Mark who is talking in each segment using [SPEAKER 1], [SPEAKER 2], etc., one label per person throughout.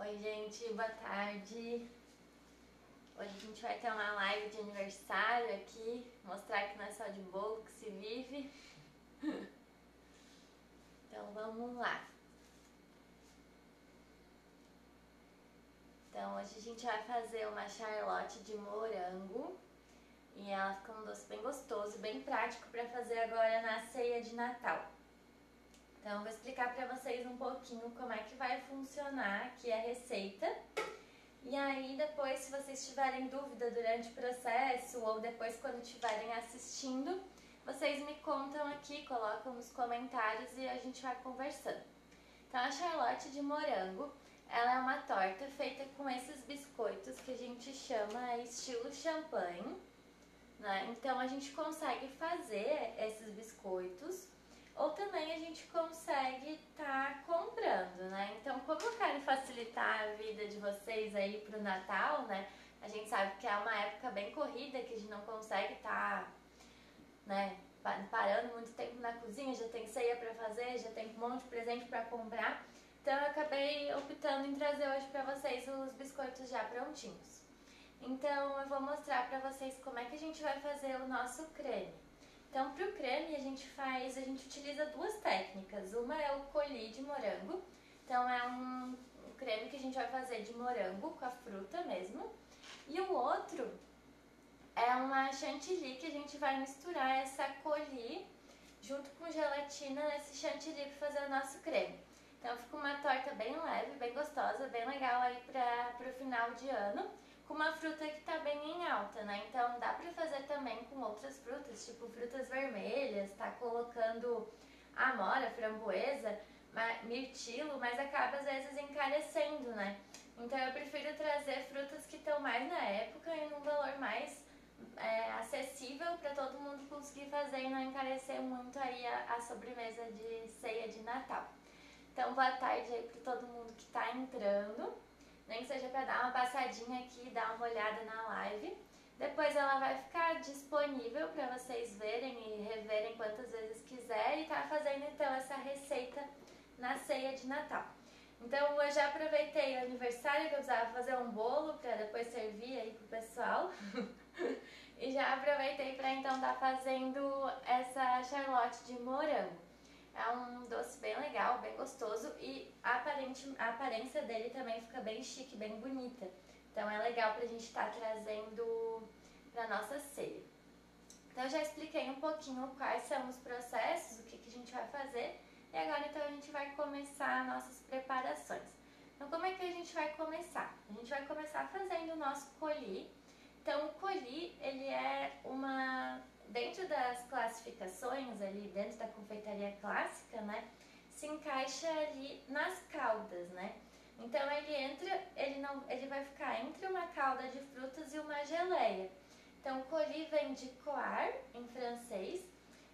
[SPEAKER 1] Oi gente, boa tarde. Hoje a gente vai ter uma live de aniversário aqui, mostrar que não é só de bolo que se vive. Então vamos lá. Então hoje a gente vai fazer uma charlotte de morango e ela fica um doce bem gostoso, bem prático para fazer agora na ceia de Natal. Então eu vou explicar para vocês um pouquinho como é que vai funcionar aqui a receita. E aí depois, se vocês tiverem dúvida durante o processo ou depois quando estiverem assistindo, vocês me contam aqui, colocam nos comentários e a gente vai conversando. Então a charlotte de morango, ela é uma torta feita com esses biscoitos que a gente chama estilo champanhe, né? Então a gente consegue fazer esses biscoitos ou também a gente consegue estar comprando, né? Então, como eu quero facilitar a vida de vocês aí pro Natal, né? A gente sabe que é uma época bem corrida, que a gente não consegue estar, né, parando muito tempo na cozinha, já tem ceia pra fazer, já tem um monte de presente pra comprar. Então, eu acabei optando em trazer hoje pra vocês os biscoitos já prontinhos. Então, eu vou mostrar pra vocês como é que a gente vai fazer o nosso creme. Então, para o creme a gente utiliza duas técnicas. Uma é o coulis de morango. Então é um creme que a gente vai fazer de morango com a fruta mesmo. E o outro é uma chantilly que a gente vai misturar essa coulis junto com gelatina nesse chantilly para fazer o nosso creme. Então fica uma torta bem leve, bem gostosa, bem legal aí para o final de ano, com uma fruta que tá bem em alta, né? Então dá pra fazer também com outras frutas, tipo frutas vermelhas, tá colocando amora, framboesa, mirtilo, mas acaba às vezes encarecendo, né? Então eu prefiro trazer frutas que estão mais na época e num valor mais acessível para todo mundo conseguir fazer e não encarecer muito aí a sobremesa de ceia de Natal. Então boa tarde aí para todo mundo que tá entrando. Nem que seja para dar uma passadinha aqui, dar uma olhada na live. Depois ela vai ficar disponível para vocês verem e reverem quantas vezes quiser e tá fazendo então essa receita na ceia de Natal. Então eu já aproveitei o aniversário que eu precisava fazer um bolo para depois servir aí pro pessoal. E já aproveitei para então estar fazendo essa charlotte de morango. É um doce bem legal, bem gostoso e a aparência dele também fica bem chique, bem bonita. Então é legal pra gente estar trazendo pra nossa ceia. Então eu já expliquei um pouquinho quais são os processos, o que a gente vai fazer. E agora então a gente vai começar nossas preparações. Então como é que a gente vai começar? A gente vai começar fazendo o nosso coulis. Então o coulis, ele é uma... Dentro das classificações ali, dentro da confeitaria clássica, né, se encaixa ali nas caldas, né? Então ele vai ficar entre uma calda de frutas e uma geleia. Então o coulis vem de coar, em francês.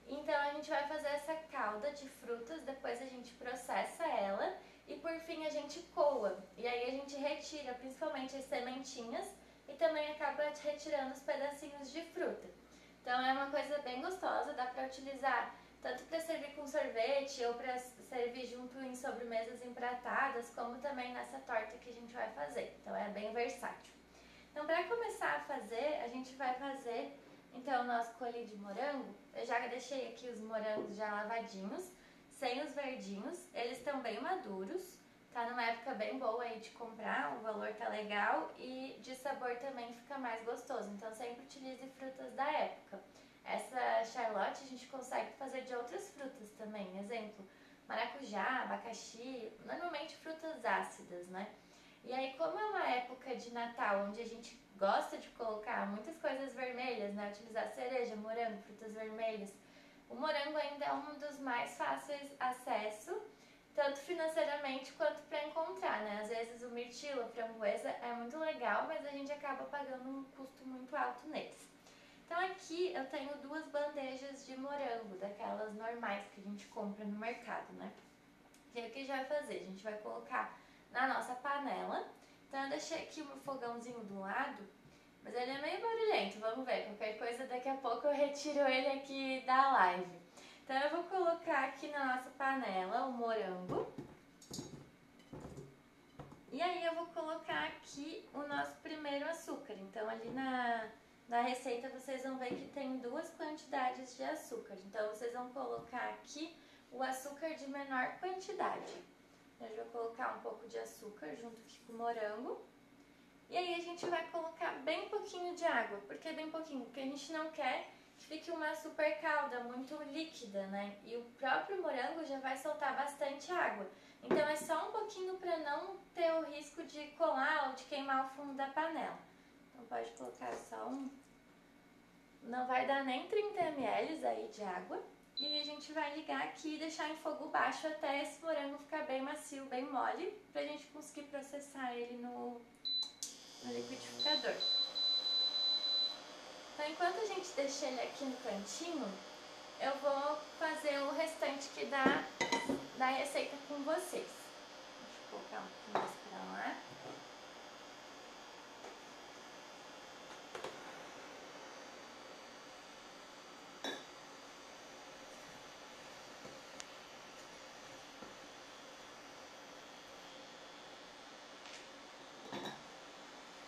[SPEAKER 1] Então a gente vai fazer essa calda de frutas, depois a gente processa ela e por fim a gente coa. E aí a gente retira principalmente as sementinhas e também acaba retirando os pedacinhos de fruta. Então é uma coisa bem gostosa, dá pra utilizar tanto para servir com sorvete ou para servir junto em sobremesas empratadas, como também nessa torta que a gente vai fazer. Então é bem versátil. Então para começar a fazer, a gente vai fazer então o nosso coulis de morango. Eu já deixei aqui os morangos já lavadinhos, sem os verdinhos, eles estão bem maduros. Tá numa época bem boa aí de comprar, o valor tá legal e de sabor também fica mais gostoso. Então sempre utilize frutas da época. Essa charlotte a gente consegue fazer de outras frutas também, exemplo, maracujá, abacaxi, normalmente frutas ácidas, né? E aí como é uma época de Natal onde a gente gosta de colocar muitas coisas vermelhas, né? Utilizar cereja, morango, frutas vermelhas, o morango ainda é um dos mais fáceis acesso, tanto financeiramente quanto para encontrar, né? Às vezes o mirtilo, a framboesa é muito legal, mas a gente acaba pagando um custo muito alto neles. Então aqui eu tenho duas bandejas de morango, daquelas normais que a gente compra no mercado, né? E aí o que a gente vai fazer? A gente vai colocar na nossa panela. Então eu deixei aqui o meu fogãozinho do lado, mas ele é meio barulhento, vamos ver. Qualquer coisa daqui a pouco eu retiro ele aqui da live. Então eu vou colocar aqui na nossa panela o morango. E aí eu vou colocar aqui o nosso primeiro açúcar. Então ali na receita vocês vão ver que tem duas quantidades de açúcar. Então vocês vão colocar aqui o açúcar de menor quantidade. Eu já vou colocar um pouco de açúcar junto aqui com o morango. E aí a gente vai colocar bem pouquinho de água. Por que bem pouquinho? Porque a gente não quer que fique uma super calda, muito líquida, né? E o próprio morango já vai soltar bastante água. Então é só um pouquinho para não ter o risco de colar ou de queimar o fundo da panela. Então pode colocar só um... Não vai dar nem 30 ml aí de água. E a gente vai ligar aqui e deixar em fogo baixo até esse morango ficar bem macio, bem mole, pra gente conseguir processar ele no liquidificador. Então enquanto a gente deixa ele aqui no cantinho, eu vou fazer o restante aqui da receita com vocês. Deixa eu colocar um pouquinho mais pra lá.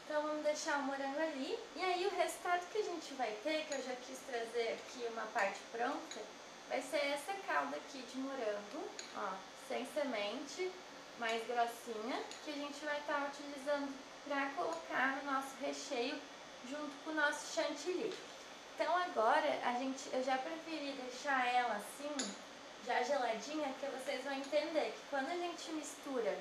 [SPEAKER 1] Então vamos deixar o morango ali. E aí o resultado que a gente vai ter, que eu já quis trazer aqui uma parte pronta, vai ser essa calda aqui de morango, ó, sem semente, mais grossinha, que a gente vai estar utilizando para colocar no nosso recheio junto com o nosso chantilly. Então agora eu já preferi deixar ela assim, já geladinha, que vocês vão entender que quando a gente mistura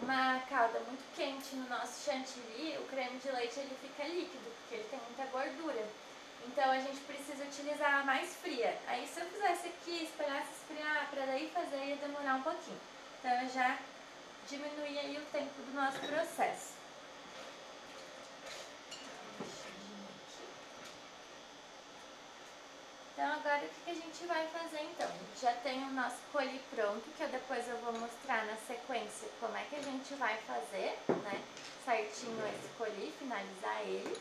[SPEAKER 1] uma calda muito quente no nosso chantilly, o creme de leite ele fica líquido, porque ele tem muita gordura. Então a gente precisa utilizar a mais fria. Aí se eu fizesse aqui, esperasse esfriar, para daí fazer, ia demorar um pouquinho. Então eu já diminuí aí o tempo do nosso processo. Então agora o que a gente vai fazer então? Já tem o nosso coulis pronto, que depois eu vou mostrar na sequência como é que a gente vai fazer, né? Certinho esse coulis, finalizar ele.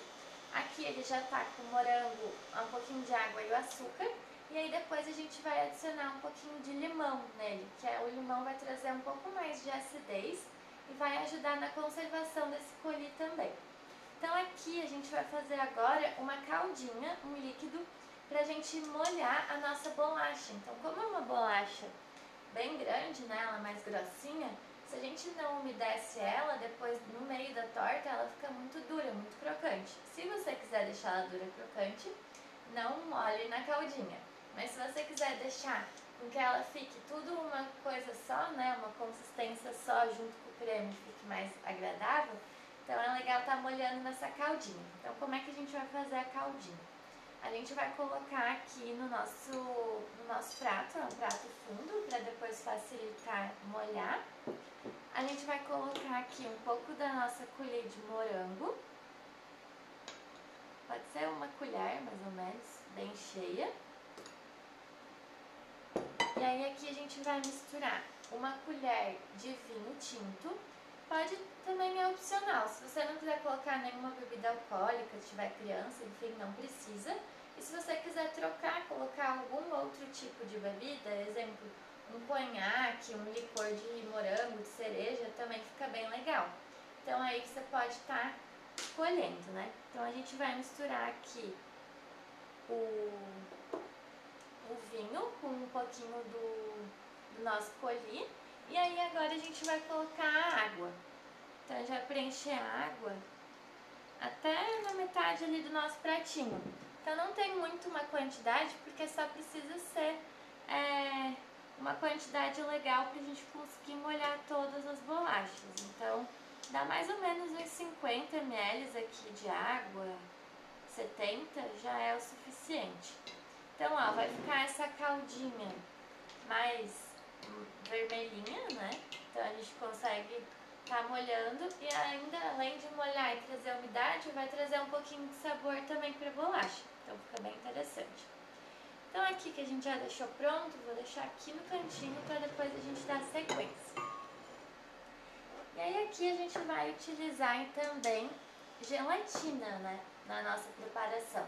[SPEAKER 1] Aqui ele já tá com o morango, um pouquinho de água e o açúcar. E aí depois a gente vai adicionar um pouquinho de limão nele, que o limão vai trazer um pouco mais de acidez e vai ajudar na conservação desse coulis também. Então aqui a gente vai fazer agora uma caldinha, um líquido, pra gente molhar a nossa bolacha. Então como é uma bolacha bem grande, né, ela é mais grossinha, se a gente não umedece ela, depois no meio da torta ela fica muito dura, muito crocante. Se você quiser deixar ela dura crocante, não molhe na caldinha. Mas se você quiser deixar com que ela fique tudo uma coisa só, né, uma consistência só junto com o creme, fique mais agradável, então é legal estar molhando nessa caldinha. Então como é que a gente vai fazer a caldinha? A gente vai colocar aqui no nosso prato, um prato fundo, para depois facilitar molhar. A gente vai colocar aqui um pouco da nossa colher de morango. Pode ser uma colher, mais ou menos, bem cheia. E aí aqui a gente vai misturar uma colher de vinho tinto. Pode também, é opcional, se você não quiser colocar nenhuma bebida alcoólica, se tiver criança, enfim, não precisa. E se você quiser trocar, colocar algum outro tipo de bebida, exemplo, um conhaque, um licor de morango, de cereja, também fica bem legal. Então aí você pode estar escolhendo, né? Então a gente vai misturar aqui o vinho com um pouquinho do nosso coulis. E aí agora a gente vai colocar a água. Então já preencher a água até na metade ali do nosso pratinho. Então não tem muito uma quantidade, porque só precisa ser uma quantidade legal pra gente conseguir molhar todas as bolachas. Então dá mais ou menos uns 50 ml aqui de água, 70 já é o suficiente. Então ó, vai ficar essa caldinha mais vermelhinha, né? Então a gente consegue estar molhando e ainda, além de molhar e trazer umidade, vai trazer um pouquinho de sabor também para a bolacha. Então fica bem interessante. Então aqui que a gente já deixou pronto, vou deixar aqui no cantinho para depois a gente dar sequência. E aí aqui a gente vai utilizar também gelatina, né, na nossa preparação.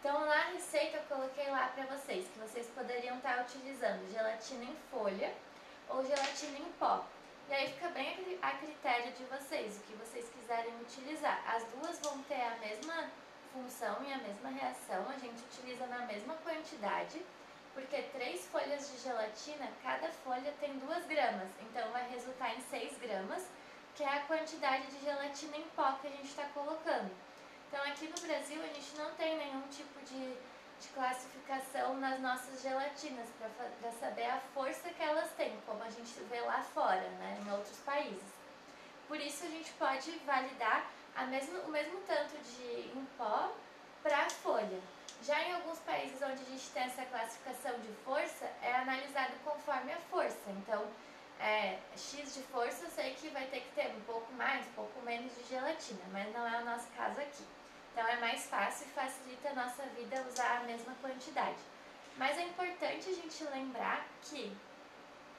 [SPEAKER 1] Então na receita eu coloquei lá para vocês que vocês poderiam estar utilizando gelatina em folha ou gelatina em pó. E aí fica bem a critério de vocês, o que vocês quiserem utilizar. As duas vão ter a mesma função e a mesma reação, a gente utiliza na mesma quantidade, porque 3 folhas de gelatina, cada folha tem 2 gramas, então vai resultar em 6 gramas, que é a quantidade de gelatina em pó que a gente está colocando. Então aqui no Brasil a gente não tem nenhum tipo de classificação nas nossas gelatinas para saber a força que elas têm, como a gente vê lá fora, né, em outros países. Por isso a gente pode validar o mesmo tanto de em pó para a folha. Já em alguns países onde a gente tem essa classificação de força, é analisado conforme a força. Então, X de força eu sei que vai ter que ter um pouco mais, um pouco menos de gelatina, mas não é o nosso caso aqui. Então é mais fácil e facilita a nossa vida usar a mesma quantidade. Mas é importante a gente lembrar que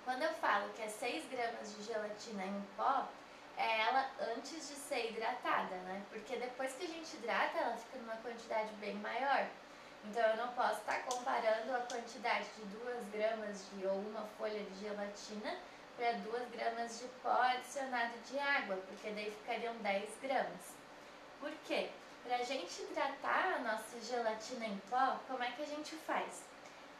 [SPEAKER 1] quando eu falo que é 6 gramas de gelatina em pó, é ela antes de ser hidratada, né? Porque depois que a gente hidrata, ela fica numa quantidade bem maior. Então eu não posso estar comparando a quantidade de 2 gramas ou uma folha de gelatina para 2 gramas de pó adicionado de água, porque daí ficariam 10 gramas. Por quê? Para a gente hidratar a nossa gelatina em pó, como é que a gente faz?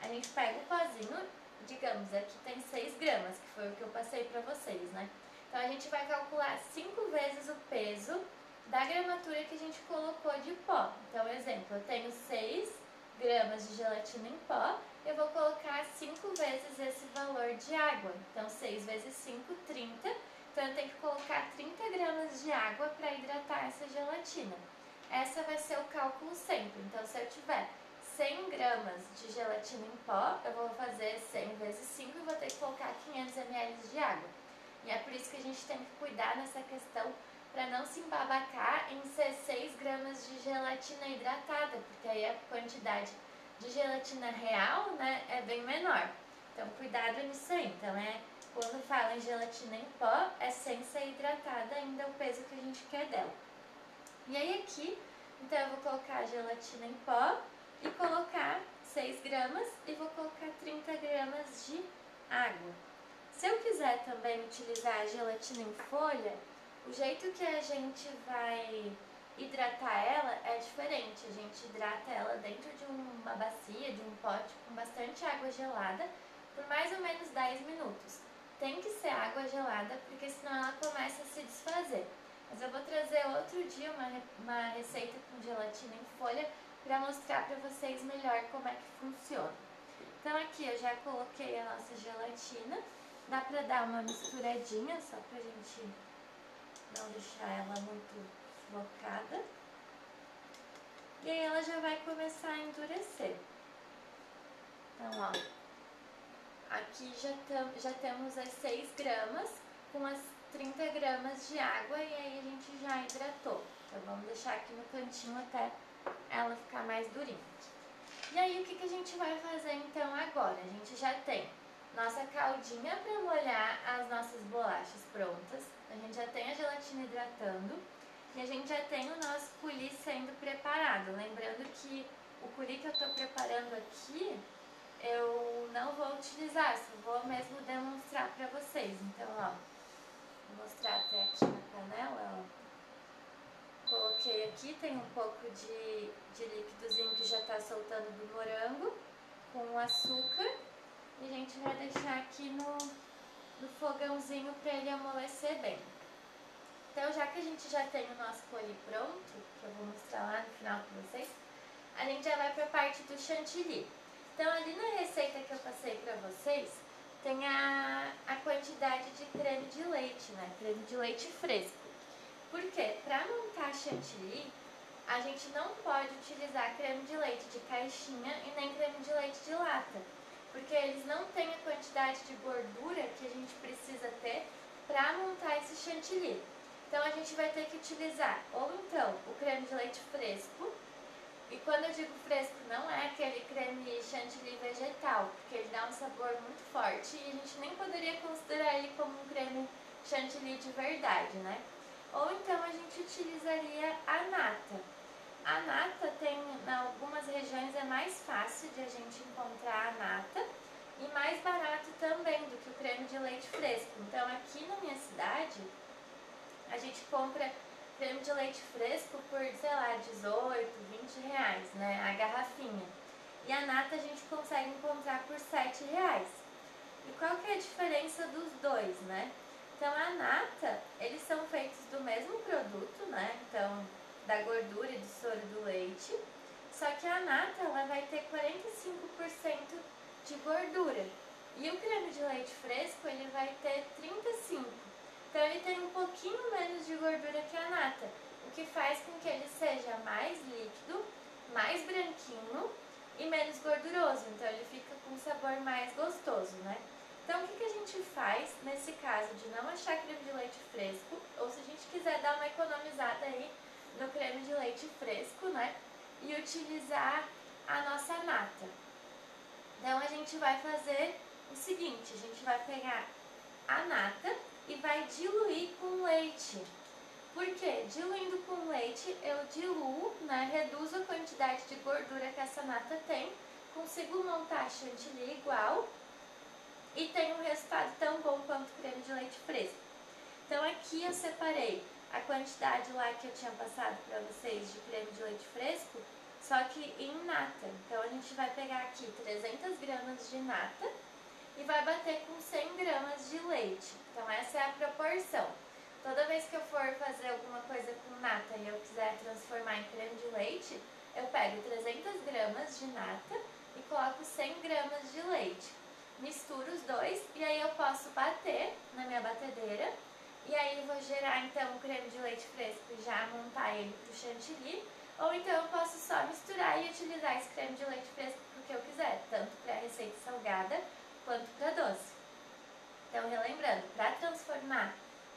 [SPEAKER 1] A gente pega o pozinho, digamos, aqui tem 6 gramas, que foi o que eu passei para vocês, né? Então a gente vai calcular 5 vezes o peso da gramatura que a gente colocou de pó. Então, exemplo, eu tenho 6 gramas de gelatina em pó, eu vou colocar 5 vezes esse valor de água. Então, 6 vezes 5, 30. Então, eu tenho que colocar 30 gramas de água para hidratar essa gelatina. Essa vai ser o cálculo sempre. Então, se eu tiver 100 gramas de gelatina em pó, eu vou fazer 100 vezes 5 e vou ter que colocar 500 ml de água. E é por isso que a gente tem que cuidar nessa questão para não se embabacar em ser 6 gramas de gelatina hidratada, porque aí a quantidade de gelatina real, né, é bem menor. Então, cuidado nisso aí. Então, quando fala em gelatina em pó, é sem ser hidratada ainda o peso que a gente quer dela. E aí aqui, então eu vou colocar a gelatina em pó e colocar 6 gramas e vou colocar 30 gramas de água. Se eu quiser também utilizar a gelatina em folha, o jeito que a gente vai hidratar ela é diferente. A gente hidrata ela dentro de uma bacia, de um pote com bastante água gelada por mais ou menos 10 minutos. Tem que ser água gelada porque senão ela começa a se desfazer. Mas eu vou trazer outro dia uma receita com gelatina em folha para mostrar para vocês melhor como é que funciona. Então aqui eu já coloquei a nossa gelatina, dá para dar uma misturadinha só pra gente não deixar ela muito flocada. E aí ela já vai começar a endurecer. Então ó, aqui já temos as 6 gramas com as 30 gramas de água e aí a gente já hidratou. Então vamos deixar aqui no cantinho até ela ficar mais durinha. E aí o que a gente vai fazer então agora? A gente já tem nossa caldinha para molhar as nossas bolachas prontas, a gente já tem a gelatina hidratando e a gente já tem o nosso coulis sendo preparado. Lembrando que o coulis que eu estou preparando aqui, eu não vou utilizar, só vou mesmo demonstrar para vocês. Então, ó, vou mostrar até aqui na panela, ó. Coloquei aqui, tem um pouco de líquidozinho que já está soltando do morango, com o açúcar. E a gente vai deixar aqui no fogãozinho para ele amolecer bem. Então, já que a gente já tem o nosso coulis pronto, que eu vou mostrar lá no final para vocês, a gente já vai para a parte do chantilly. Então, ali na receita que eu passei para vocês, tem a quantidade de creme de leite, né? Creme de leite fresco. Por quê? Para montar chantilly, a gente não pode utilizar creme de leite de caixinha e nem creme de leite de lata, porque eles não têm a quantidade de gordura que a gente precisa ter para montar esse chantilly. Então a gente vai ter que utilizar ou então o creme de leite fresco, e quando eu digo fresco não é aquele creme chantilly vegetal, porque ele dá um sabor muito forte e a gente nem poderia considerar ele como um creme chantilly de verdade, né? Ou então a gente utilizaria a nata. A nata tem, em algumas regiões é mais fácil de a gente encontrar a nata, e mais barato também do que o creme de leite fresco. Então aqui na minha cidade a gente compra creme de leite fresco por, sei lá, 18, 20 reais, né, a garrafinha. E a nata a gente consegue encontrar por 7 reais. E qual que é a diferença dos dois, né? Então a nata, eles são feitos do mesmo produto, né? Então da gordura e do soro do leite. Só que a nata, ela vai ter 45% de gordura. E o creme de leite fresco, ele vai ter 35%. Então ele tem um pouquinho menos de gordura que a nata, o que faz com que ele seja mais líquido, mais branquinho e menos gorduroso. Então ele fica com um sabor mais gostoso, né? Então o que a gente faz nesse caso de não achar creme de leite fresco, ou se a gente quiser dar uma economizada aí no creme de leite fresco, né? E utilizar a nossa nata. Então a gente vai fazer o seguinte, a gente vai pegar a nata e vai diluir com leite. Por quê? Diluindo com leite, eu diluo, né, reduzo a quantidade de gordura que essa nata tem, consigo montar a chantilly igual e tenho um resultado tão bom quanto o creme de leite fresco. Então aqui eu separei a quantidade lá que eu tinha passado para vocês de creme de leite fresco, só que em nata. Então a gente vai pegar aqui 300 gramas de nata e vai bater com 100 gramas de leite. Então essa é a proporção. Toda vez que eu for fazer alguma coisa com nata e eu quiser transformar em creme de leite, eu pego 300 gramas de nata e coloco 100 gramas de leite. Misturo os dois e aí eu posso bater na minha batedeira. E aí eu vou gerar então o creme de leite fresco e já montar ele para o chantilly. Ou então eu posso só misturar e utilizar esse creme de leite fresco porque eu quiser, tanto para a receita salgada quanto para doce. Então, relembrando, para transformar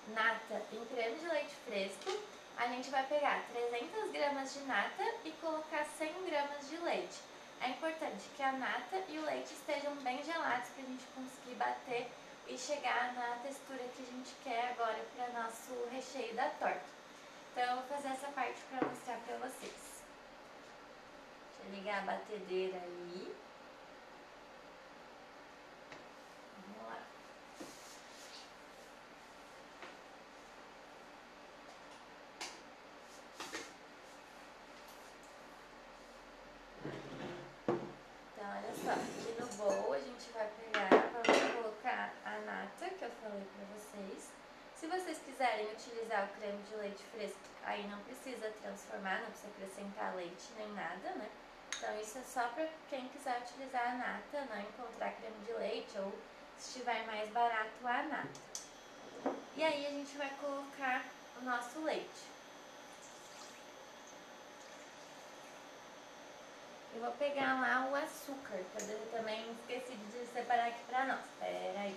[SPEAKER 1] nata em creme de leite fresco, a gente vai pegar 300 gramas de nata e colocar 100 gramas de leite. É importante que a nata e o leite estejam bem gelados para a gente conseguir bater e chegar na textura que a gente quer agora para nosso recheio da torta. Então eu vou fazer essa parte para mostrar para vocês. Deixa eu ligar a batedeira ali. Vamos lá. Então olha só, aqui no bowl a gente vai pegar, vamos colocar a nata que eu falei para vocês. Se vocês quiserem utilizar o creme de leite fresco, aí não precisa transformar, não precisa acrescentar leite nem nada, né? Então isso é só para quem quiser utilizar a nata, não encontrar creme de leite ou se estiver mais barato a nata. E aí a gente vai colocar o nosso leite. Eu vou pegar lá o açúcar, que eu também esqueci de separar aqui pra nós. Pera aí.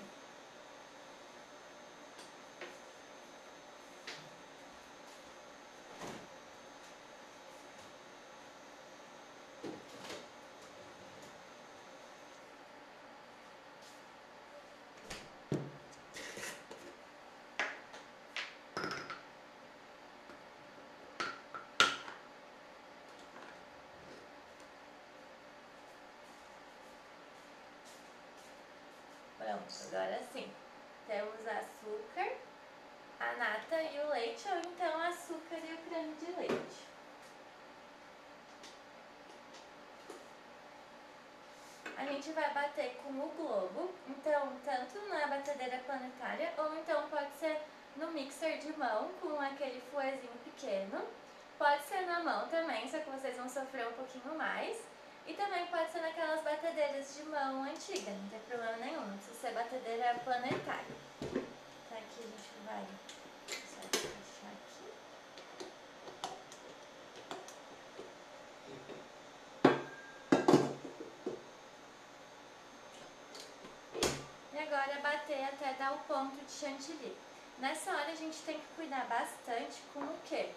[SPEAKER 1] Pronto, agora sim. Temos açúcar, a nata e o leite, ou então açúcar e o creme de leite. A gente vai bater com o globo, então tanto na batedeira planetária ou então pode ser no mixer de mão com aquele fouetzinho pequeno. Pode ser na mão também, só que vocês vão sofrer um pouquinho mais. E também pode ser naquelas batedeiras de mão antigas, não tem problema nenhum, não precisa ser batedeira planetária. Então aqui a gente vai só encaixar aqui. E agora bater até dar o ponto de chantilly. Nessa hora a gente tem que cuidar bastante com o quê?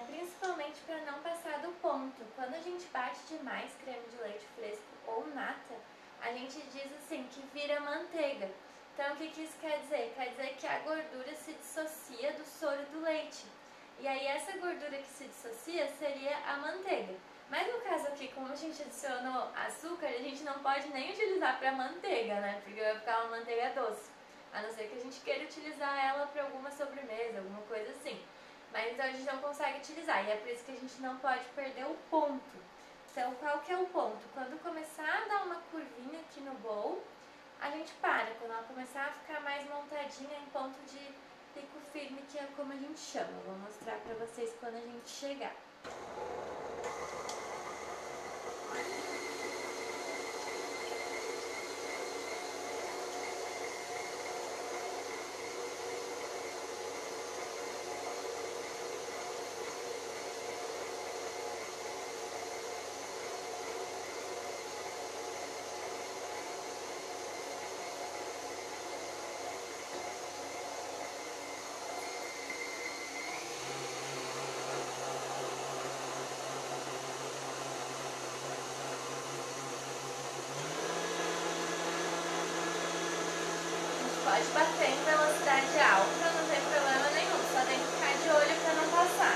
[SPEAKER 1] Principalmente para não passar do ponto. Quando a gente bate demais creme de leite fresco ou nata, a gente diz assim que vira manteiga. Então o que isso quer dizer? Quer dizer que a gordura se dissocia do soro do leite. E aí essa gordura que se dissocia seria a manteiga. Mas no caso aqui, como a gente adicionou açúcar, a gente não pode nem utilizar para manteiga, né? Porque vai ficar uma manteiga doce. A não ser que a gente queira utilizar ela para alguma sobremesa, alguma coisa assim. Mas então a gente não consegue utilizar, e é por isso que a gente não pode perder o ponto. Então qual que é o ponto? Quando começar a dar uma curvinha aqui no bowl, a gente para. Quando ela começar a ficar mais montadinha em ponto de pico firme, que é como a gente chama. Eu vou mostrar pra vocês quando a gente chegar. Pode bater em velocidade alta, não tem problema nenhum, só tem que ficar de olho para não passar.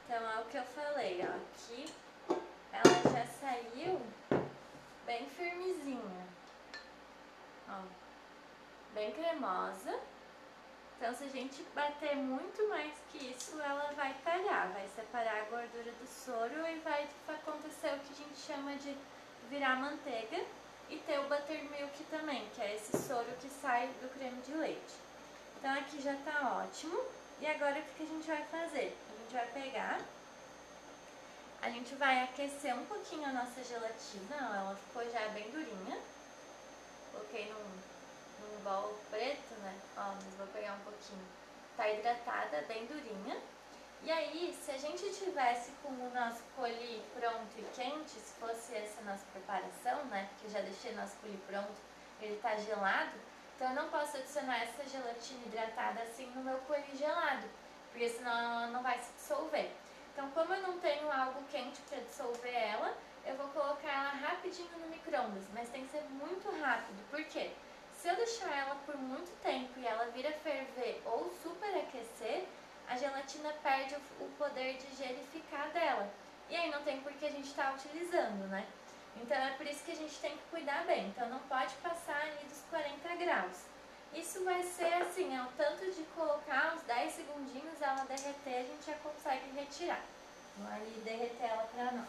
[SPEAKER 1] Então é o que eu falei, ó, aqui ela já saiu bem firmezinha, ó, bem cremosa. Então, se a gente bater muito mais que isso, ela vai talhar, vai separar a gordura do soro e vai acontecer o que a gente chama de virar manteiga e ter o buttermilk também, que é esse soro que sai do creme de leite. Então, aqui já tá ótimo. E agora, o que a gente vai fazer? A gente vai pegar, a gente vai aquecer um pouquinho a nossa gelatina, ó, ela ficou já bem durinha. Coloquei num bowl preto, né? Ó, mas vou pegar um pouquinho. Tá hidratada, bem durinha. E aí, se a gente tivesse com o nosso coulis pronto e quente, se fosse essa nossa preparação, né? Porque eu já deixei nosso coulis pronto, ele tá gelado. Então eu não posso adicionar essa gelatina hidratada assim no meu coulis gelado, porque senão ela não vai se dissolver. Então, como eu não tenho algo quente para dissolver ela, eu vou colocar ela rapidinho no micro-ondas, mas tem que ser muito rápido. Por quê? Se eu deixar ela por muito tempo e ela vir a ferver ou superaquecer, a gelatina perde o poder de gelificar dela. E aí não tem por que a gente estar utilizando, né? Então é por isso que a gente tem que cuidar bem. Então não pode passar ali dos 40 graus. Isso vai ser assim, é o tanto de colocar uns 10 segundinhos, ela derreter, a gente já consegue retirar. Vou ali derreter ela pra nós.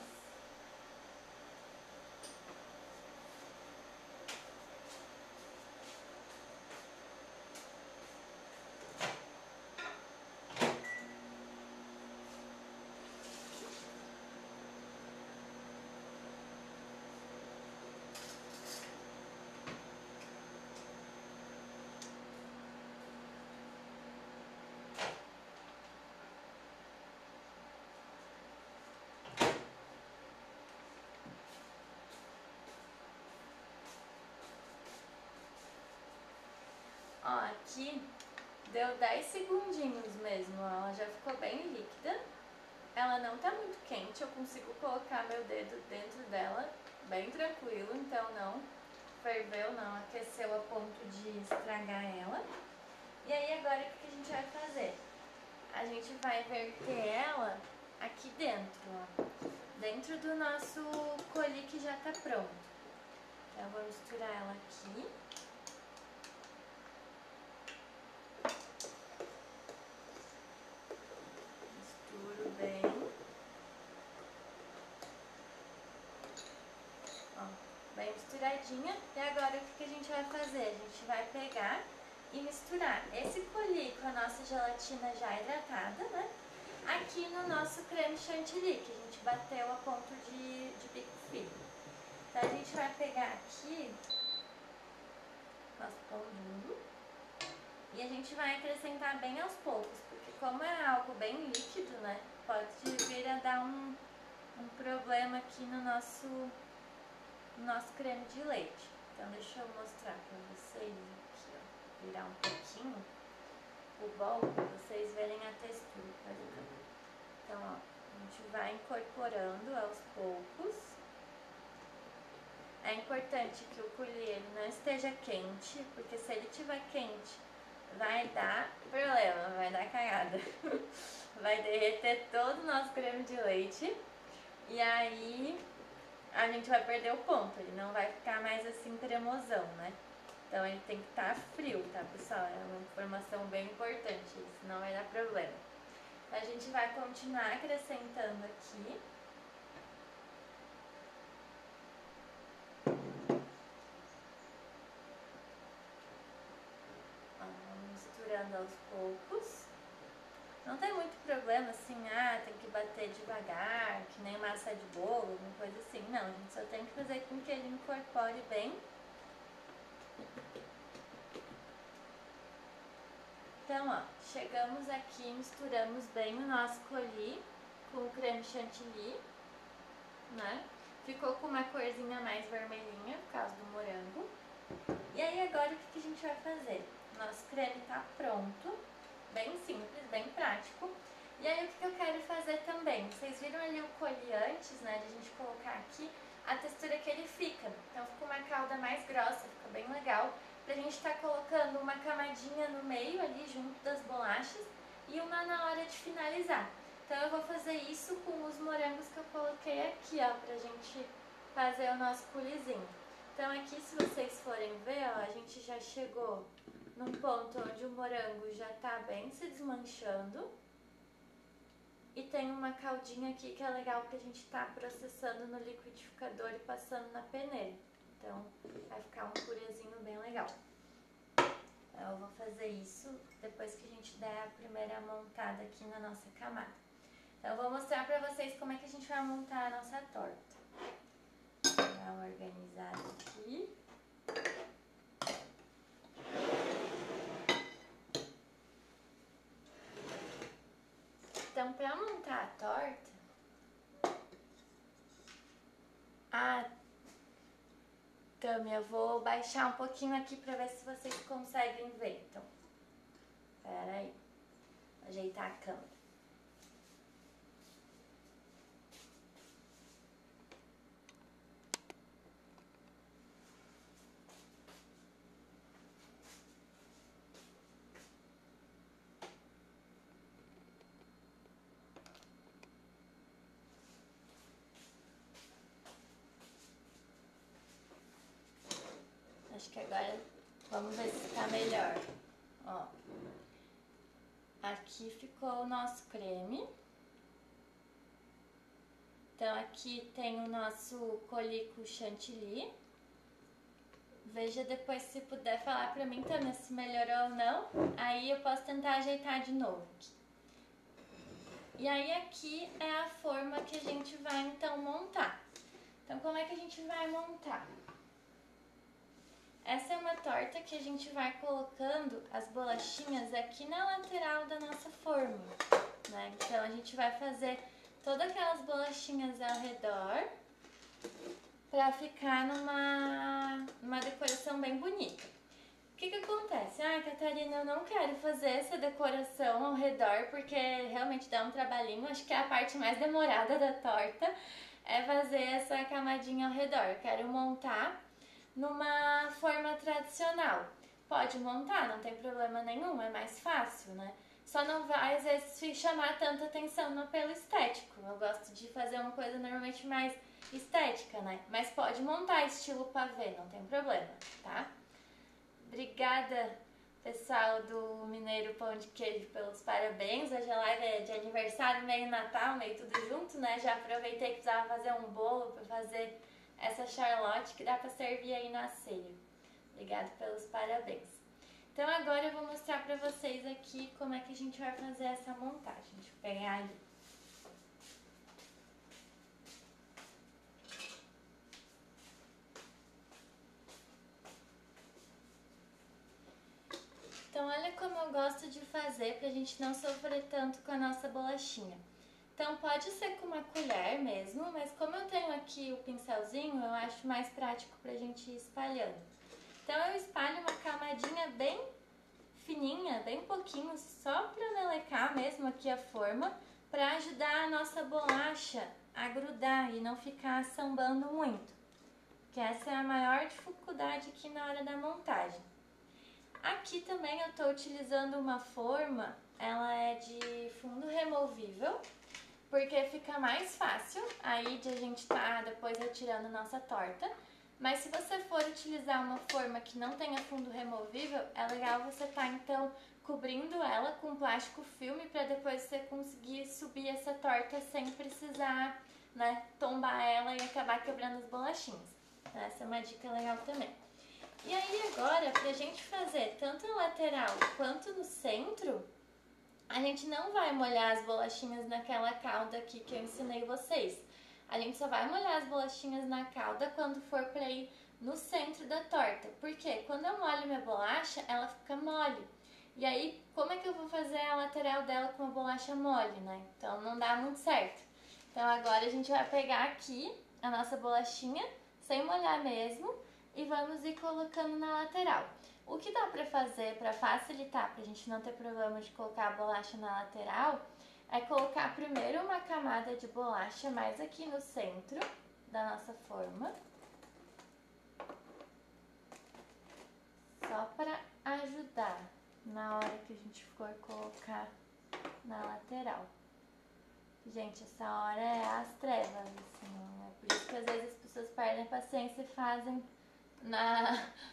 [SPEAKER 1] Ó, aqui deu 10 segundinhos mesmo, ela já ficou bem líquida. Ela não tá muito quente, eu consigo colocar meu dedo dentro dela bem tranquilo, então não ferveu, não aqueceu a ponto de estragar ela. E aí agora o que a gente vai fazer? A gente vai verter ela aqui dentro, ó, dentro do nosso coulis que já tá pronto. Então eu vou misturar ela aqui. Misturo bem. Ó, bem misturadinha. E agora o que a gente vai fazer? A gente vai pegar e misturar esse coulis com a nossa gelatina já hidratada, né? Aqui no nosso creme chantilly, que a gente bateu a ponto de pico firme. Então a gente vai pegar aqui nosso pão duro e a gente vai acrescentar bem aos poucos, porque como é algo bem líquido, né? Pode vir a dar um problema aqui no nosso creme de leite. Então deixa eu mostrar pra vocês aqui, ó, virar um pouquinho o bowl pra vocês verem a textura. Então, ó, a gente vai incorporando aos poucos. é importante que o coulis ele não esteja quente, porque se ele estiver quente vai dar problema, vai dar cagada. Vai derreter todo o nosso creme de leite e aí a gente vai perder o ponto, ele não vai ficar mais assim cremosão, né? Então ele tem que estar frio, tá, pessoal? É uma informação bem importante, senão vai dar problema. A gente vai continuar acrescentando aqui. Ó, vamos misturando aos poucos. Não tem muito problema assim, tem que bater devagar, que nem massa de bolo, uma coisa assim. Não, a gente só tem que fazer com que ele incorpore bem. Então, ó, chegamos aqui, misturamos bem o nosso coulis com o creme chantilly, né? Ficou com uma corzinha mais vermelhinha por causa do morango. E aí agora o que a gente vai fazer? Nosso creme tá pronto, bem simples, bem prático. E aí o que eu quero fazer também? Vocês viram ali o coulis antes, né, de a gente colocar aqui a textura que ele fica. Então fica uma calda mais grossa, fica bem legal. Pra gente estar colocando uma camadinha no meio ali junto das bolachas e uma na hora de finalizar. Então eu vou fazer isso com os morangos que eu coloquei aqui, ó, pra gente fazer o nosso coulisinho. Então aqui, se vocês forem ver, ó, a gente já chegou num ponto onde o morango já tá bem se desmanchando. E tem uma caldinha aqui que é legal que a gente tá processando no liquidificador e passando na peneira. Então vai ficar um purezinho bem legal. Então eu vou fazer isso depois que a gente der a primeira montada aqui na nossa camada. Então eu vou mostrar pra vocês como é que a gente vai montar a nossa torta. Vou dar uma organizada aqui. Então, pra montar a torta, Tami, eu vou baixar um pouquinho aqui pra ver se vocês conseguem ver. Então, pera aí, vou ajeitar a câmera. Acho que agora vamos ver se tá melhor. Ó, aqui ficou o nosso creme. Então aqui tem o nosso coulis com chantilly. Veja depois se puder falar pra mim também se melhorou ou não. Aí eu posso tentar ajeitar de novo aqui. E aí aqui é a forma que a gente vai então montar. Então como é que a gente vai montar? Essa é uma torta que a gente vai colocando as bolachinhas aqui na lateral da nossa forma, né? Então a gente vai fazer todas aquelas bolachinhas ao redor pra ficar numa decoração bem bonita. O que acontece? Catarina, eu não quero fazer essa decoração ao redor porque realmente dá um trabalhinho. Acho que é a parte mais demorada da torta é fazer essa camadinha ao redor. Eu quero montar numa forma tradicional. Pode montar, não tem problema nenhum, é mais fácil, né? Só não vai, às vezes, chamar tanta atenção no pelo estético. Eu gosto de fazer uma coisa normalmente mais estética, né? Mas pode montar estilo pavê, não tem problema, tá? Obrigada, pessoal do Mineiro Pão de Queijo, pelos parabéns. Hoje a live é de aniversário, meio Natal, meio tudo junto, né? Já aproveitei que precisava fazer um bolo para fazer essa charlotte que dá para servir aí na ceia. Obrigada pelos parabéns. Então agora eu vou mostrar para vocês aqui como é que a gente vai fazer essa montagem. Deixa eu pegar ali. Então olha como eu gosto de fazer pra gente não sofrer tanto com a nossa bolachinha. Então pode ser com uma colher mesmo, mas como eu tenho aqui o pincelzinho, eu acho mais prático pra gente ir espalhando. Então eu espalho uma camadinha bem fininha, bem pouquinho, só pra melecar mesmo aqui a forma, pra ajudar a nossa bolacha a grudar e não ficar sambando muito. que essa é a maior dificuldade aqui na hora da montagem. Aqui também eu tô utilizando uma forma, ela é de fundo removível, porque fica mais fácil aí de a gente tá depois retirando nossa torta. Mas se você for utilizar uma forma que não tenha fundo removível, é legal você tá então cobrindo ela com plástico filme para depois você conseguir subir essa torta sem precisar, né, tombar ela e acabar quebrando as bolachinhas. Essa é uma dica legal também. E aí agora, pra gente fazer tanto na lateral quanto no centro, a gente não vai molhar as bolachinhas naquela calda aqui que eu ensinei vocês. A gente só vai molhar as bolachinhas na calda quando for pra ir no centro da torta. Porque quando eu molho minha bolacha, ela fica mole. E aí, como é que eu vou fazer a lateral dela com a bolacha mole, né? Então não dá muito certo. Então agora a gente vai pegar aqui a nossa bolachinha, sem molhar mesmo, e vamos ir colocando na lateral. O que dá pra fazer pra facilitar, pra gente não ter problema de colocar a bolacha na lateral, é colocar primeiro uma camada de bolacha mais aqui no centro da nossa forma. Só pra ajudar na hora que a gente for colocar na lateral. Gente, essa hora é as trevas, assim, é por isso que às vezes as pessoas perdem a paciência e fazem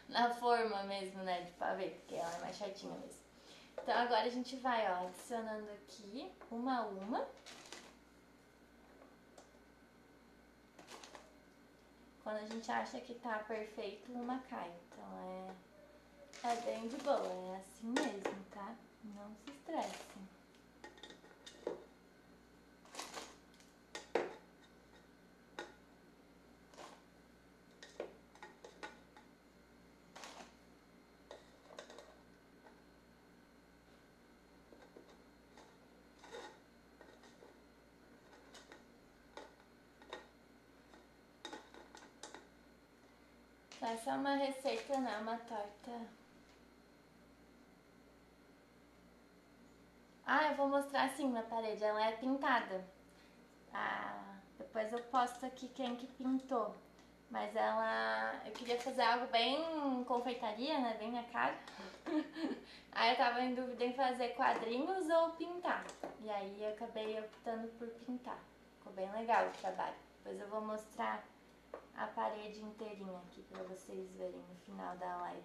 [SPEAKER 1] na forma mesmo, né, de pavê, porque ela é mais chatinha mesmo. Então agora a gente vai, ó, adicionando aqui uma a uma. Quando a gente acha que tá perfeito, uma cai. Então é bem de boa, é assim mesmo, tá? Não se estressem. Essa é uma receita, né? Uma torta. Ah, eu vou mostrar assim na parede. Ela é pintada. Depois eu posto aqui quem que pintou. Mas eu queria fazer algo bem confeitaria, né? Bem minha cara. Aí eu tava em dúvida em fazer quadrinhos ou pintar. E aí eu acabei optando por pintar. Ficou bem legal o trabalho. Depois eu vou mostrar a parede inteirinha aqui pra vocês verem no final da live.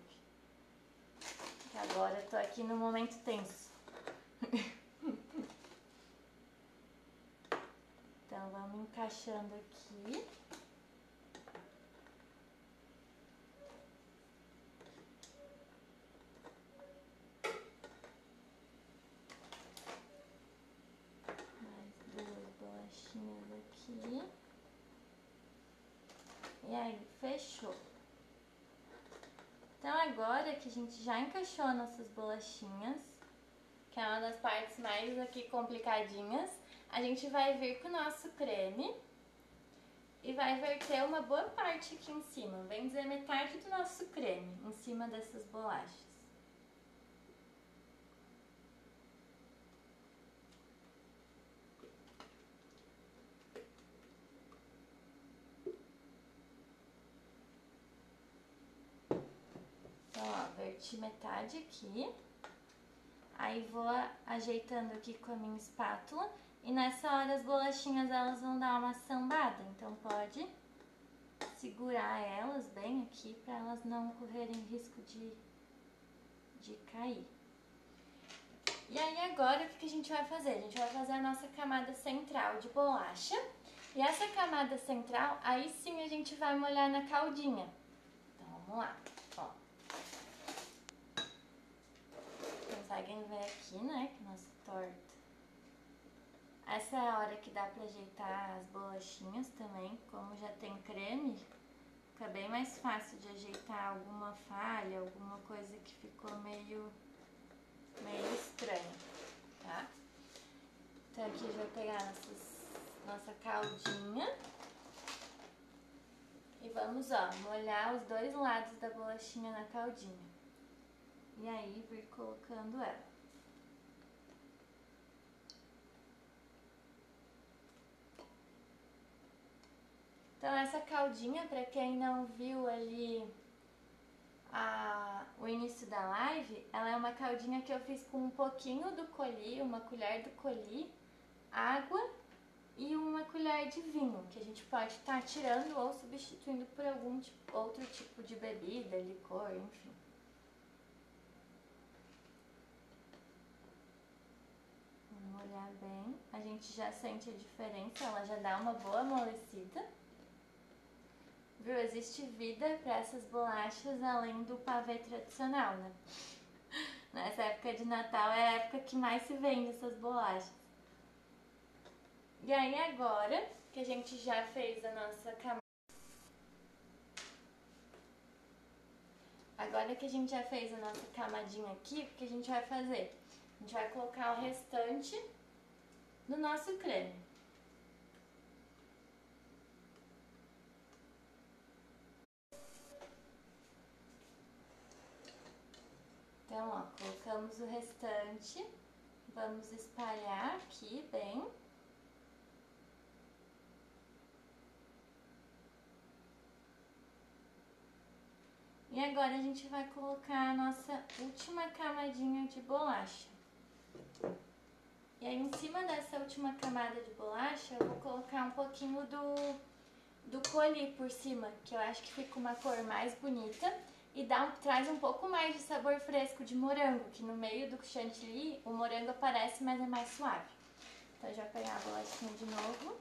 [SPEAKER 1] Que agora eu tô aqui no momento tenso. Então vamos encaixando aqui. Mais duas bolachinhas aqui. E aí, fechou. Então agora que a gente já encaixou nossas bolachinhas, que é uma das partes mais aqui complicadinhas, a gente vai vir com o nosso creme e vai verter uma boa parte aqui em cima, bem dizer metade do nosso creme em cima dessas bolachas. Então, ó, verti metade aqui. Aí vou ajeitando aqui com a minha espátula. E nessa hora as bolachinhas elas vão dar uma sambada. Então pode segurar elas bem aqui para elas não correrem risco de cair. E aí agora o que a gente vai fazer? A gente vai fazer a nossa camada central de bolacha. E essa camada central, aí sim a gente vai molhar na caldinha. Então vamos lá, ó. Conseguem ver aqui, né, que nossa torta. Essa é a hora que dá pra ajeitar as bolachinhas também, como já tem creme, fica bem mais fácil de ajeitar alguma falha, alguma coisa que ficou meio estranha, tá? Então aqui já vou pegar nossa caldinha e vamos, ó, molhar os dois lados da bolachinha na caldinha. E aí vir colocando ela. Então essa caldinha caldinha, pra quem não viu ali o início da live, ela é uma caldinha que eu fiz com um pouquinho do colhi, uma colher do colhi, água e uma colher de vinho, que a gente pode estar tirando ou substituindo por algum outro tipo de bebida, licor, enfim. Vamos olhar bem, a gente já sente a diferença, ela já dá uma boa amolecida. Viu? Existe vida para essas bolachas além do pavê tradicional, né? Nessa época de Natal é a época que mais se vende essas bolachas. E aí agora que a gente já fez a nossa camada, camadinha aqui, o que a gente vai fazer? A gente vai colocar o restante do nosso creme. Então, ó, colocamos o restante, vamos espalhar aqui bem. E agora a gente vai colocar a nossa última camadinha de bolacha. E aí em cima dessa última camada de bolacha eu vou colocar um pouquinho do colhi por cima, que eu acho que fica uma cor mais bonita e traz um pouco mais de sabor fresco de morango, que no meio do chantilly o morango aparece, mas é mais suave. Então eu já vou pegar a bolachinha de novo.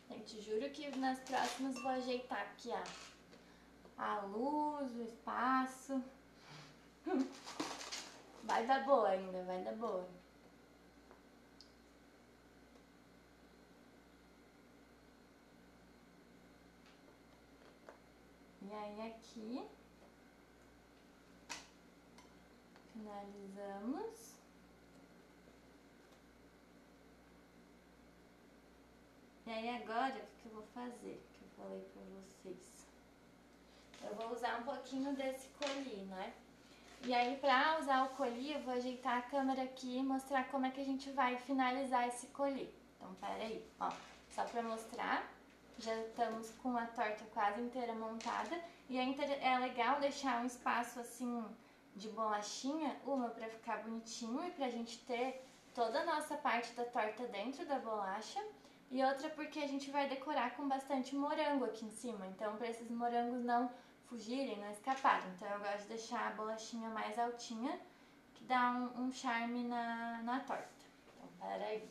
[SPEAKER 1] Gente, juro que nas próximas vou ajeitar aqui a luz, o espaço. Vai dar boa ainda, vai dar boa. E aí aqui, finalizamos. E aí agora, o que eu vou fazer? Que eu falei pra vocês. Eu vou usar um pouquinho desse colhi, né? E aí pra usar o colhi, eu vou ajeitar a câmera aqui e mostrar como é que a gente vai finalizar esse colhi. Então, pera aí, ó. Só pra mostrar, já estamos com a torta quase inteira montada. E é legal deixar um espaço assim de bolachinha, uma pra ficar bonitinho e pra gente ter toda a nossa parte da torta dentro da bolacha. E outra porque a gente vai decorar com bastante morango aqui em cima, então para esses morangos não fugirem, não escaparem. Então eu gosto de deixar a bolachinha mais altinha, que dá um charme na torta. Então pera aí.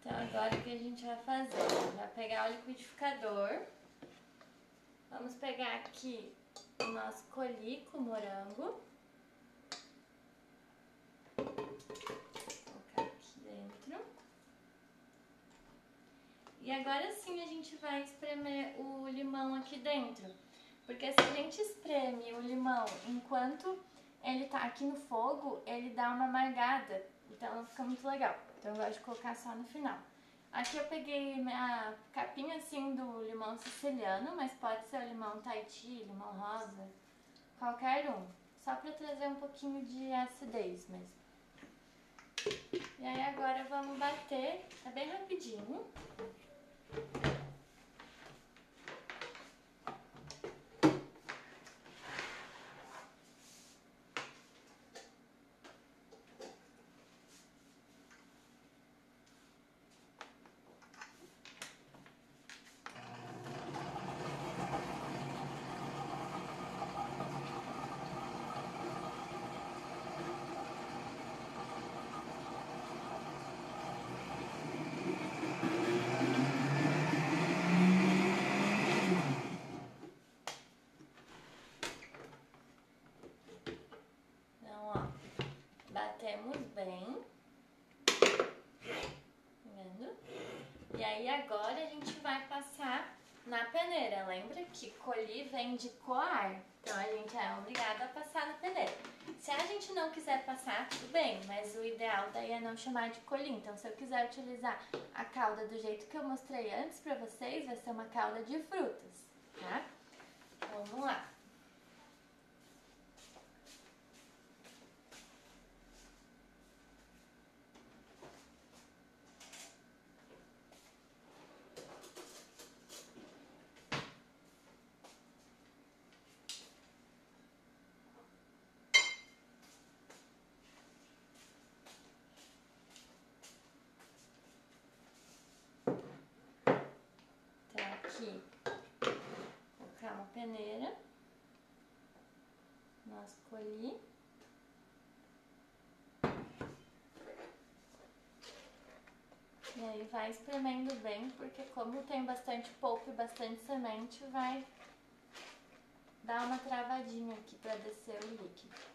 [SPEAKER 1] Agora o que a gente vai fazer? Vai pegar o liquidificador, vamos pegar aqui o nosso colhi com morango, colocar aqui dentro, e agora sim a gente vai espremer o limão aqui dentro, porque se a gente espreme o limão enquanto ele tá aqui no fogo, ele dá uma amargada, então não fica muito legal, então eu gosto de colocar só no final. Aqui eu peguei a capinha assim do limão siciliano, mas pode ser o limão Tahiti, limão rosa, qualquer um. Só pra trazer um pouquinho de acidez mesmo. E aí agora vamos bater, é bem rapidinho. Batemos bem, vendo? E aí agora a gente vai passar na peneira. Lembra que colher vem de coar, então a gente é obrigado a passar na peneira. Se a gente não quiser passar, tudo bem, mas o ideal daí é não chamar de colher. Então se eu quiser utilizar a calda do jeito que eu mostrei antes pra vocês, vai ser uma calda de frutas, tá? Então vamos lá. Aqui, colocar uma peneira, nosso colher. E aí vai espremendo bem, porque como tem bastante polpa e bastante semente, vai dar uma travadinha aqui para descer o líquido.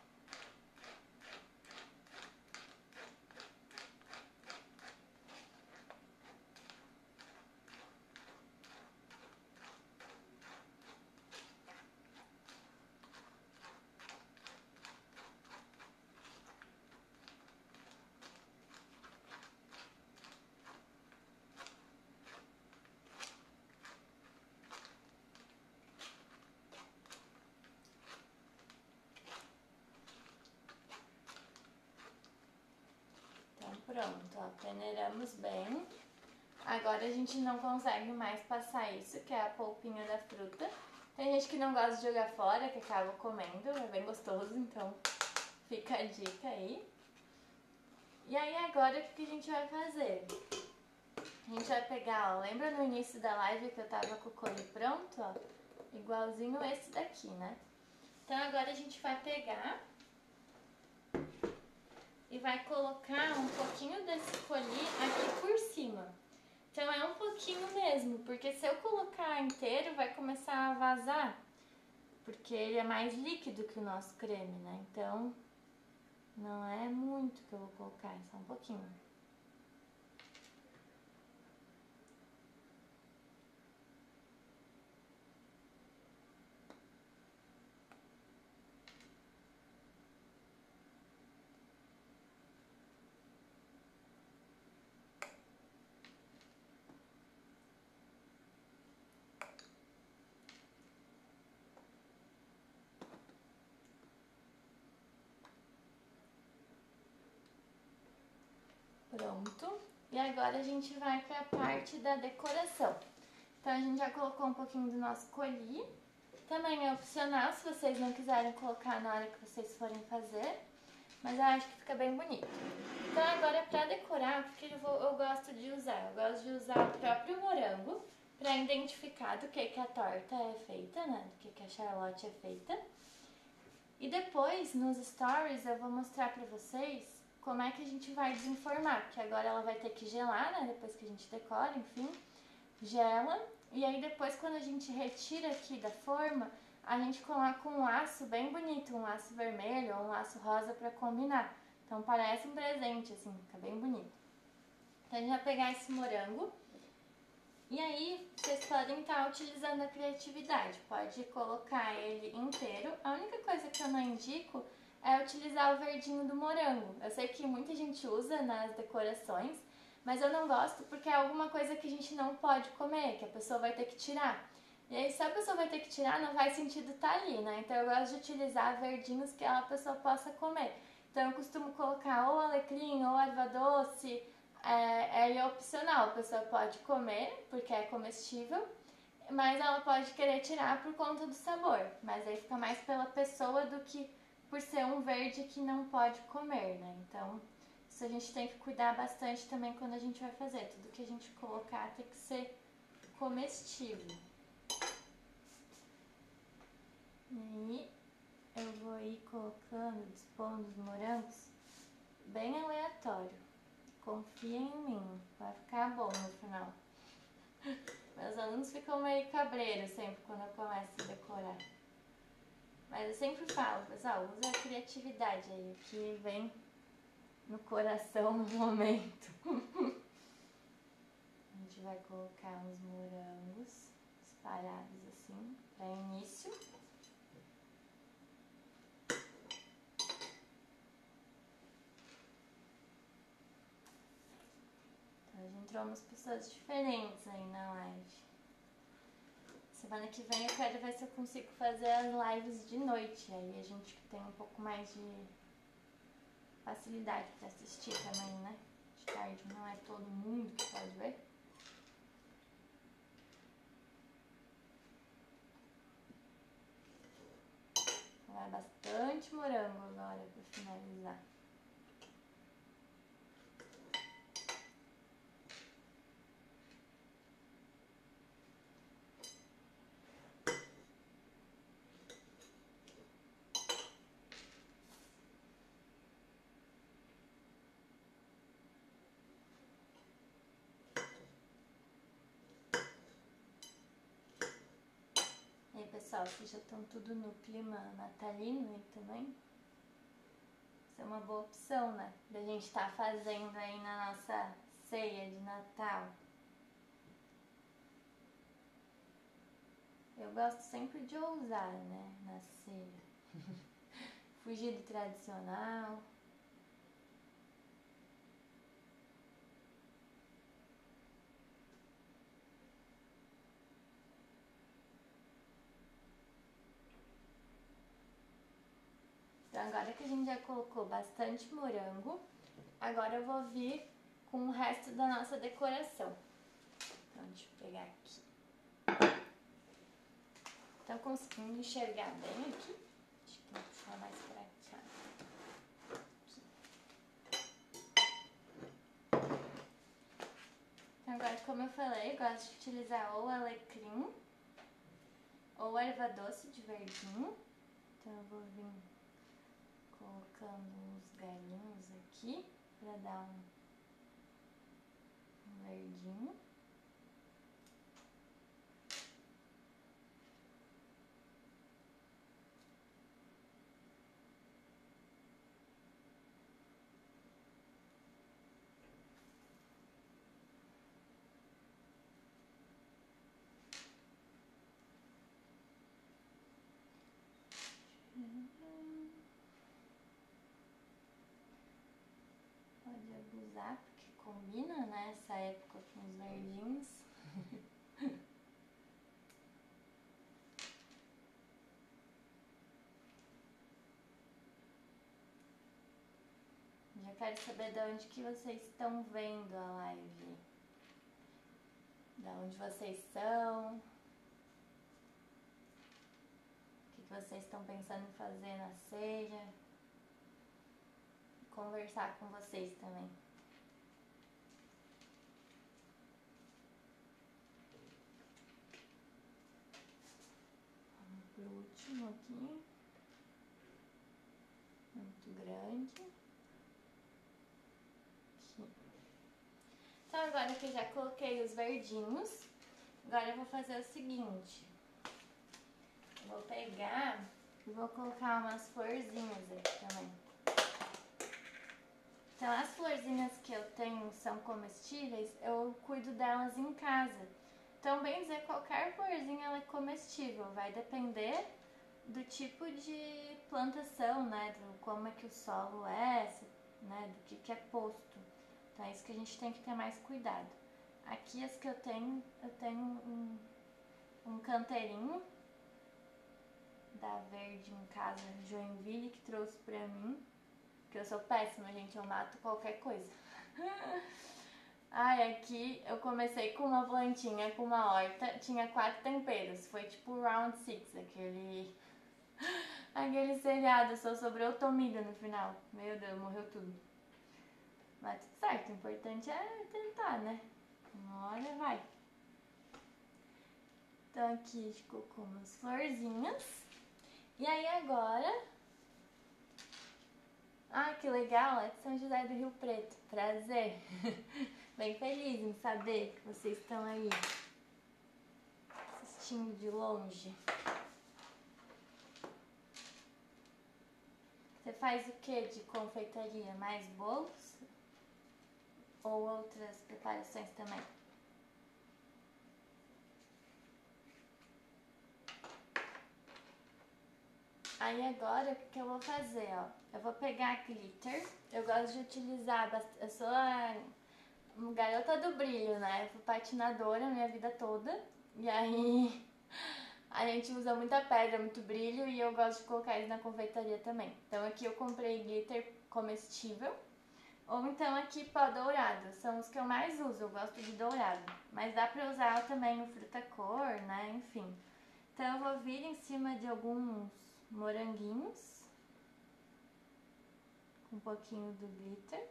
[SPEAKER 1] Pronto, ó, peneiramos bem. Agora a gente não consegue mais passar isso, que é a polpinha da fruta. Tem gente que não gosta de jogar fora, que acaba comendo, é bem gostoso, então fica a dica aí. E aí agora o que a gente vai fazer? A gente vai pegar, ó, lembra no início da live que eu tava com o colher pronto, ó? Igualzinho esse daqui, né? Então agora a gente vai pegar e vai colocar um pouquinho desse colher aqui por cima. Então é um pouquinho mesmo, porque se eu colocar inteiro vai começar a vazar, porque ele é mais líquido que o nosso creme, né? Então não é muito que eu vou colocar, é só um pouquinho. Pronto. E agora a gente vai para a parte da decoração. Então a gente já colocou um pouquinho do nosso colher. Também é opcional se vocês não quiserem colocar na hora que vocês forem fazer, mas eu acho que fica bem bonito. Então agora para decorar, o que eu gosto de usar? Eu gosto de usar o próprio morango para identificar do que a torta é feita, né? Do que a Charlotte é feita. E depois, nos stories, eu vou mostrar pra vocês como é que a gente vai desenformar, porque agora ela vai ter que gelar, né? Depois que a gente decora, enfim, gela. E aí depois, quando a gente retira aqui da forma, a gente coloca um laço bem bonito, um laço vermelho ou um laço rosa pra combinar. Então parece um presente, assim, fica bem bonito. Então a gente vai pegar esse morango. E aí, vocês podem estar utilizando a criatividade, pode colocar ele inteiro. A única coisa que eu não indico é utilizar o verdinho do morango. Eu sei que muita gente usa nas decorações, mas eu não gosto porque é alguma coisa que a gente não pode comer, que a pessoa vai ter que tirar. E aí, se a pessoa vai ter que tirar, não faz sentido estar ali, né? Então eu gosto de utilizar verdinhos que a pessoa possa comer. Então eu costumo colocar ou alecrim ou erva doce, é opcional, a pessoa pode comer, porque é comestível, mas ela pode querer tirar por conta do sabor. Mas aí fica mais pela pessoa do que por ser um verde que não pode comer, né? Então isso a gente tem que cuidar bastante também quando a gente vai fazer. Tudo que a gente colocar tem que ser comestível. E aí eu vou ir colocando, dispondo os morangos bem aleatório. Confia em mim, vai ficar bom no final. Meus alunos ficam meio cabreiros sempre quando eu começo a decorar. Mas eu sempre falo, pessoal, usa a criatividade aí, o que vem no coração no momento. A gente vai colocar uns morangos espalhados assim, para início. Então, a gente entrou umas pessoas diferentes aí na live. Semana que vem eu quero ver se eu consigo fazer as lives de noite. Aí a gente tem um pouco mais de facilidade para assistir também, né? De tarde não é todo mundo que pode ver. Vai bastante morango agora para finalizar. E aí, pessoal, vocês já estão tudo no clima natalino aí também? Isso é uma boa opção, né? Da gente estar fazendo aí na nossa ceia de Natal. Eu gosto sempre de ousar, né? Na ceia. Fugir do tradicional. Então agora que a gente já colocou bastante morango, agora eu vou vir com o resto da nossa decoração. Então deixa eu pegar aqui. Estão conseguindo enxergar bem aqui? Acho que vou puxar mais pra cá. Aqui. Então agora, como eu falei, eu gosto de utilizar ou alecrim ou erva doce de verdinho. Então eu vou vir colocando uns galinhos aqui para dar um verdinho. Pode abusar porque combina, né, essa época com os verdinhos. Já quero saber de onde que vocês estão vendo a live. Da onde vocês são. O que vocês estão pensando em fazer na ceia. Conversar com vocês também. Vamos pro último aqui. Muito grande. Aqui. Então agora que eu já coloquei os verdinhos, agora eu vou fazer o seguinte. Eu vou pegar e vou colocar umas florzinhas aqui também. Então as florzinhas que eu tenho são comestíveis, eu cuido delas em casa. Então, bem dizer, qualquer florzinha ela é comestível, vai depender do tipo de plantação, né, do como é que o solo é, né, do que é posto. Então é isso que a gente tem que ter mais cuidado. Aqui as que eu tenho um canteirinho da Verde em Casa Joinville que trouxe pra mim. Porque eu sou péssima, gente, eu mato qualquer coisa. Ai, aqui eu comecei com uma plantinha, com uma horta, tinha 4 temperos. Foi tipo Round 6, aquele seriado, só sobrou tomilho no final. Meu Deus, morreu tudo. Mas tudo certo, o importante é tentar, né? Uma hora vai. Então aqui ficou com umas florzinhas. E aí agora... Ah, que legal, é de São José do Rio Preto. Prazer. Bem feliz em saber que vocês estão aí assistindo de longe. Você faz o que de confeitaria? Mais bolos? Ou outras preparações também? Aí agora o que eu vou fazer, ó? Eu vou pegar glitter. Eu gosto de utilizar bastante. Eu sou a garota do brilho, né? Eu fui patinadora a minha vida toda. E aí a gente usa muita pedra, muito brilho. E eu gosto de colocar isso na confeitaria também. Então aqui eu comprei glitter comestível. Ou então aqui pó dourado. São os que eu mais uso. Eu gosto de dourado. Mas dá pra usar também o fruta-cor, né? Enfim. Então eu vou vir em cima de alguns moranguinhos. Com um pouquinho do glitter.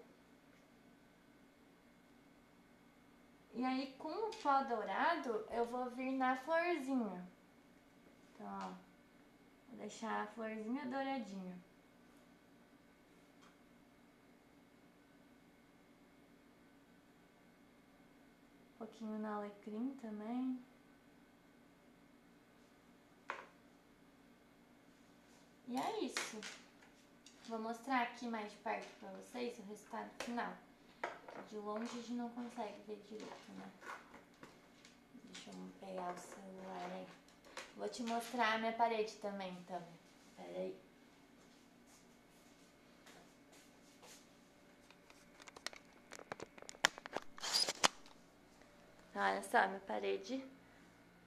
[SPEAKER 1] E aí, com o pó dourado, eu vou vir na florzinha. Então, ó, vou deixar a florzinha douradinha. Um pouquinho no alecrim também. E é isso. Vou mostrar aqui mais de perto pra vocês o resultado final. De longe a gente não consegue ver direito, né? Deixa eu pegar o celular aí. Vou te mostrar a minha parede também, então. Pera aí. Olha só, minha parede.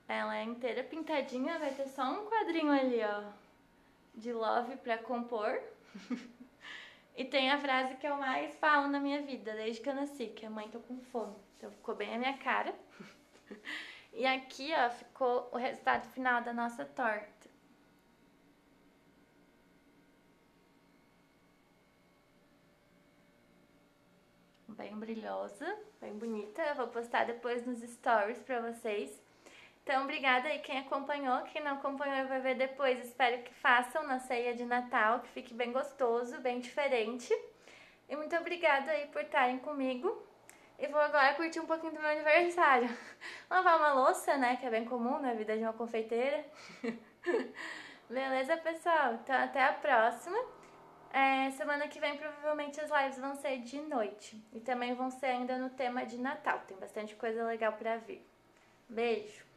[SPEAKER 1] Ela é inteira pintadinha, vai ter só um quadrinho ali, ó. De love pra compor. E tem a frase que eu mais falo na minha vida, desde que eu nasci, que é mãe, tô com fome. Então ficou bem a minha cara. E aqui, ó, ficou o resultado final da nossa torta. Bem brilhosa, bem bonita. Eu vou postar depois nos stories pra vocês. Então, obrigada aí quem acompanhou. Quem não acompanhou vai ver depois. Espero que façam na ceia de Natal, que fique bem gostoso, bem diferente. E muito obrigada aí por estarem comigo. E vou agora curtir um pouquinho do meu aniversário. Lavar uma louça, né, que é bem comum na vida de uma confeiteira. Beleza, pessoal? Então, até a próxima. Semana que vem, provavelmente, as lives vão ser de noite. E também vão ser ainda no tema de Natal. Tem bastante coisa legal pra vir. Beijo!